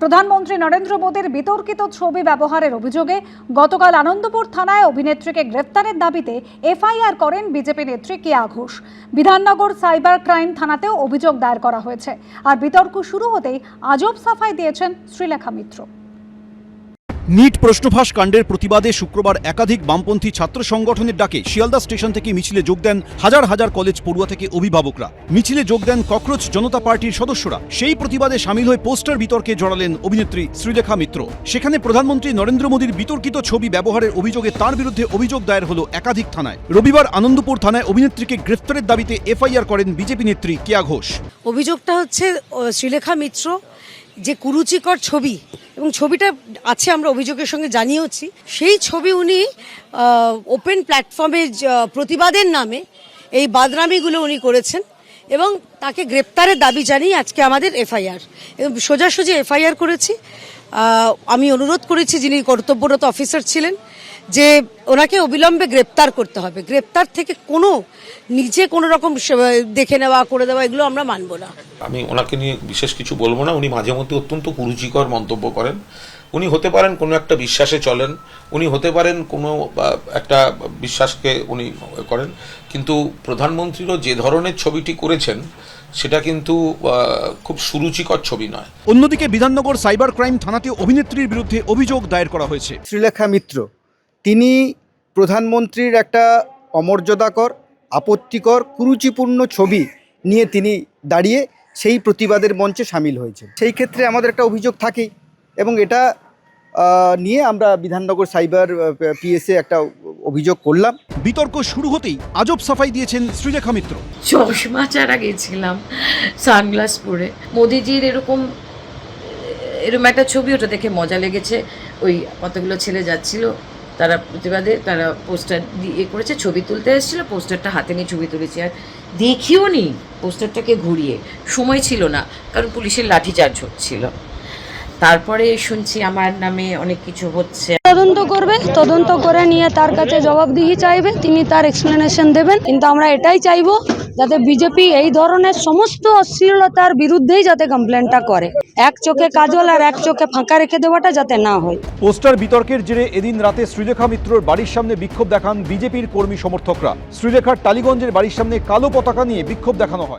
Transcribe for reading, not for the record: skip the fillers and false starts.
প্রধানমন্ত্রী নরেন্দ্র মোদীর বিতর্কিত ছবি ব্যবহারের অভিযোগে গতকাল আনন্দপুর থানায় অভিনেত্রীকে গ্রেফতারের দাবিতে এফআইআর করেন বিজেপি নেত্রী কেয়া ঘোষ। বিধাননগর সাইবার ক্রাইম থানাতেও অভিযোগ দায়ের করা হয়েছে। আর বিতর্ক শুরু হতেই আজব সাফাই দিয়েছেন শ্রীলেখা মিত্র। নিট প্রশ্নফাঁস কাণ্ডের প্রতিবাদে শুক্রবার একাধিক বামপন্থী ছাত্র সংগঠনের ডাকে শিয়ালদা স্টেশন থেকে মিছিলে যোগ দেন হাজার হাজার কলেজ পড়ুয়া থেকে অভিভাবকরা। মিছিলে যোগ দেন ককরোচ জনতা পার্টির সদস্যরা। সেই প্রতিবাদে সামিল হয়ে পোস্টার বিতর্কে জড়ালেন অভিনেত্রী শ্রীলেখা মিত্র। সেখানে প্রধানমন্ত্রী নরেন্দ্র মোদীর বিতর্কিত ছবি ব্যবহারের অভিযোগে তাঁর বিরুদ্ধে অভিযোগ দায়ের হলো একাধিক থানায়। রবিবার আনন্দপুর থানায় অভিনেত্রীকে গ্রেফতারের দাবিতে এফআইআর করেন বিজেপি নেত্রী কেয়া ঘোষ। অভিযোগটা হচ্ছে শ্রীলেখা মিত্র যে কুরুচিকর ছবি এবং ছবিটা আছে, আমরা অভিযোগের সঙ্গে জানিয়েছি, সেই ছবি উনি ওপেন প্ল্যাটফর্মে প্রতিবাদের নামে এই বাদনামিগুলো উনি করেছেন এবং তাকে গ্রেপ্তারের দাবি জানিয়ে আজকে আমাদের এফআইআর এবং সোজাসুজি এফআইআর করেছি। আমি অনুরোধ করেছি যিনি কর্তব্যরত অফিসার ছিলেন যে ওনাকে অবিলম্বে গ্রেপ্তার করতে হবে। গ্রেপ্তার থেকে নিজে কোনো রকম দেখে নেওয়া করে দেওয়া এগুলো আমরা মানব না। আমি ওনাকে নিয়ে বিশেষ কিছু বলবো না। উনি মাঝে মধ্যে অত্যন্ত কুরুচিকর মন্তব্য করেন। উনি হতে পারেন কোনো একটা বিশ্বাসে চলেন, উনি হতে পারেন কোনো একটা বিশ্বাসকে উনি করেন, কিন্তু প্রধানমন্ত্রীরও যে ধরনের ছবিটি করেছেন সেটা কিন্তু খুব সুরুচিকর ছবি নয়। অন্যদিকে বিধাননগর সাইবার ক্রাইম থানাতে অভিনেত্রীর বিরুদ্ধে অভিযোগ দায়ের করা হয়েছে। শ্রীলেখা মিত্র তিনি প্রধানমন্ত্রীর একটা অমর্যাদাকর, আপত্তিকর, কুরুচিপূর্ণ ছবি নিয়ে তিনি দাঁড়িয়ে সেই প্রতিবাদের মঞ্চে সামিল হয়েছে। সেই ক্ষেত্রে আমাদের একটা অভিযোগ থাকেই এবং এটা নিয়ে আমরা বিধাননগর সাইবার পিএসএ একটা অভিযোগ করলাম। বিতর্ক শুরু হতেই আজব সাফাই দিয়েছেন শ্রীলেখা মিত্র। চশমা ছাড়া গেছিলাম সানগ্লাস পরে, মোদিজির এরকম একটা ছবি, ওটা দেখে মজা লেগেছে। ওই কতগুলো ছেলে যাচ্ছিল, তারা প্রতিবাদে তারা পোস্টার দিয়ে করেছে, ছবি তুলতে এসেছিলো, পোস্টারটা হাতে নিয়ে ছবি তুলেছি। আর দেখিও নি পোস্টারটাকে ঘুরিয়ে, সময় ছিল না কারণ পুলিশের লাঠিচার্জ হচ্ছিল। তারপরে শুনছি আমার নামে অনেক কিছু হচ্ছে। তদন্ত করবে, তদন্ত করে নিয়ে তার কাছে জবাবদিহি চাইবে, তিনি তার এক্সপ্লেনেশন দেবেন। কিন্তু আমরা এটাই চাইবো যাতে বিজেপি এই ধরনের সমস্ত অশ্লীলতার বিরুদ্ধেই যাতে কমপ্লেনটা করে। এক চোখে কাজল আর এক চোখে ফাঁকা রেখে দেওয়াটা যাতে না হয়। পোস্টার বিতর্কের জেরে এদিন রাতে শ্রীলেখা মিত্রর বাড়ির সামনে বিক্ষোভ দেখান বিজেপির কর্মী সমর্থকরা। শ্রীলেখার টালিগঞ্জের বাড়ির সামনে কালো পতাকা নিয়ে বিক্ষোভ দেখানো হয়।